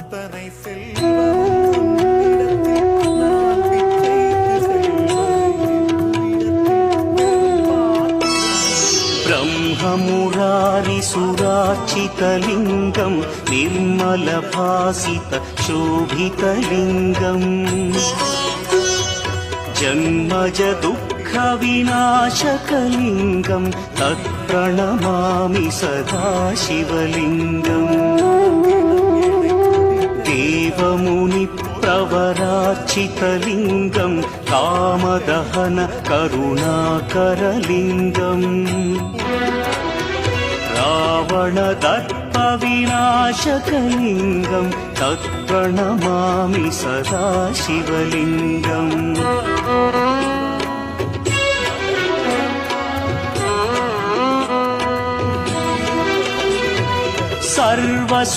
அத்தனை செல்வம் நான் பிச்சைக்கு ब्रह्ममुरारि सुरार्चितलिङ्गं निर्मलभासित शोभितलिङ्गम् जन्मज दुःखविनाशकलिङ्गं तत्प्रणमामि सदा शिवलिङ्गम् देवमुनिप्रवरार्चितलिङ्गं कामदहन करुणाकरलिङ्गम् रावणदर्पविनाशकलिङ्गं तत्प्रणमामि सदा शिवलिङ्गम् सर्वसु